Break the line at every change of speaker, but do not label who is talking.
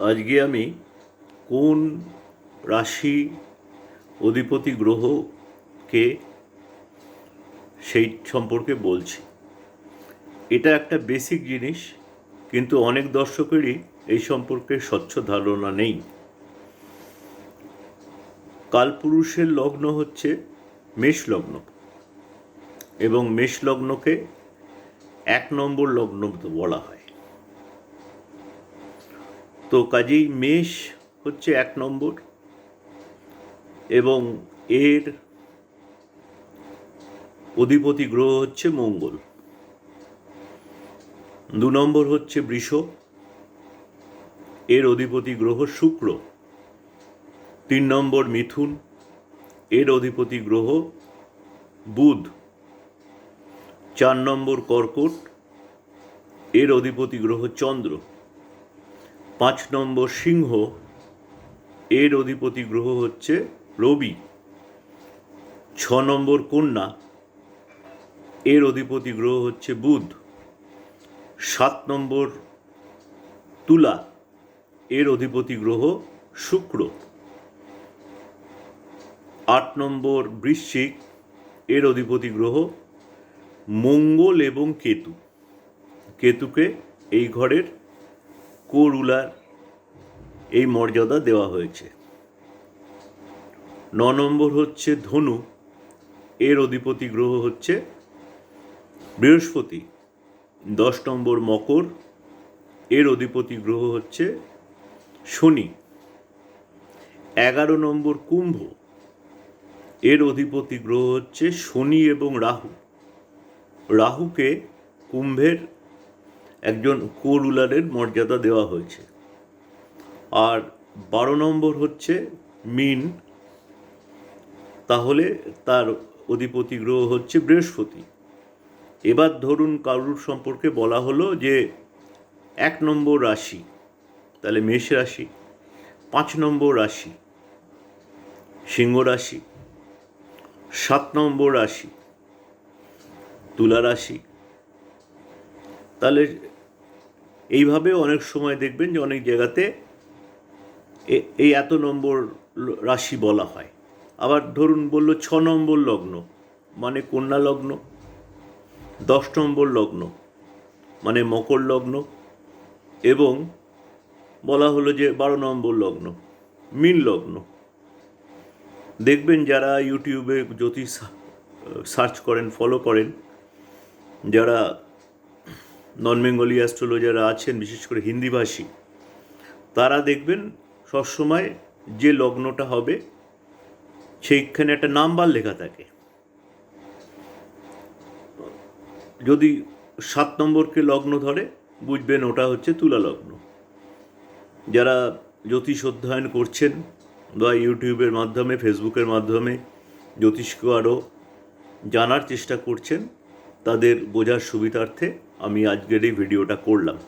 আজকে আমি কোন রাশি অধিপতি গ্রহকে সেই সম্পর্কে বলছি। এটা একটা বেসিক জিনিস, কিন্তু অনেক দর্শকেরই এই সম্পর্কে স্বচ্ছ ধারণা নেই। কালপুরুষের লগ্ন হচ্ছে মেষ লগ্ন, এবং মেষ লগ্নকে 1 নম্বর লগ্ন বলা হয়। তো কাজেই মেষ হচ্ছে 1 নম্বর, এবং এর অধিপতি গ্রহ হচ্ছে মঙ্গল। 2 নম্বর হচ্ছে বৃষ, এর অধিপতি গ্রহ শুক্র। 3 নম্বর মিথুন, এর অধিপতি গ্রহ বুধ। 4 নম্বর কর্কট, এর অধিপতি গ্রহ চন্দ্র। 5 নম্বর সিংহ, এর অধিপতি গ্রহ হচ্ছে রবি। 6 নম্বর কন্যা, এর অধিপতি গ্রহ হচ্ছে বুধ। 7 নম্বর তুলা, এর অধিপতি গ্রহ শুক্র। 8 নম্বর বৃশ্চিক, এর অধিপতি গ্রহ মঙ্গল এবং কেতু। কেতুকে এই ঘরের কো-রুলার এই মর্যাদা দেওয়া হয়েছে। 9 নম্বর হচ্ছে ধনু, এর অধিপতি গ্রহ হচ্ছে বৃহস্পতি। 10 নম্বর মকর, এর অধিপতি গ্রহ হচ্ছে শনি। 11 নম্বর কুম্ভ, এর অধিপতি গ্রহ হচ্ছে শনি এবং রাহু। রাহুকে কুম্ভের একজন কো-রুলারের মর্যাদা দেওয়া হয়েছে। আর 12 নম্বর হচ্ছে মীন, তাহলে তার অধিপতি গ্রহ হচ্ছে বৃহস্পতি। এবার ধরুন কারুর সম্পর্কে বলা হলো যে 1 নম্বর রাশি, তাহলে মেষ রাশি। 5 নম্বর রাশি সিংহ রাশি। 7 নম্বর রাশি তুলা রাশি। তাহলে এইভাবে অনেক সময় দেখবেন যে অনেক জায়গাতে এই এত নম্বর রাশি বলা হয়। আবার ধরুন বলল 6 নম্বর লগ্ন মানে কন্যা লগ্ন, 10 নম্বর লগ্ন মানে মকর লগ্ন, এবং বলা হলো যে 12 নম্বর লগ্ন মীন লগ্ন। দেখবেন যারা ইউটিউবে জ্যোতিষ সার্চ করেন, ফলো করেন, যারা নন বেঙ্গলি অ্যাস্ট্রোলজাররা আছেন, বিশেষ করে হিন্দিভাষী, তারা দেখবেন সবসময় যে লগ্নটা হবে সেইখানে একটা নাম্বার লেখা থাকে। যদি 7 নম্বরকে লগ্ন ধরে বুঝবেন ওটা হচ্ছে তুলা লগ্ন। যারা জ্যোতিষ অধ্যয়ন করছেন বা ইউটিউবের মাধ্যমে, ফেসবুকের মাধ্যমে জ্যোতিষকে আরও জানার চেষ্টা করছেন, তাদের বোঝার সুবিধার্থে আমি আজকের এই ভিডিওটা করলাম।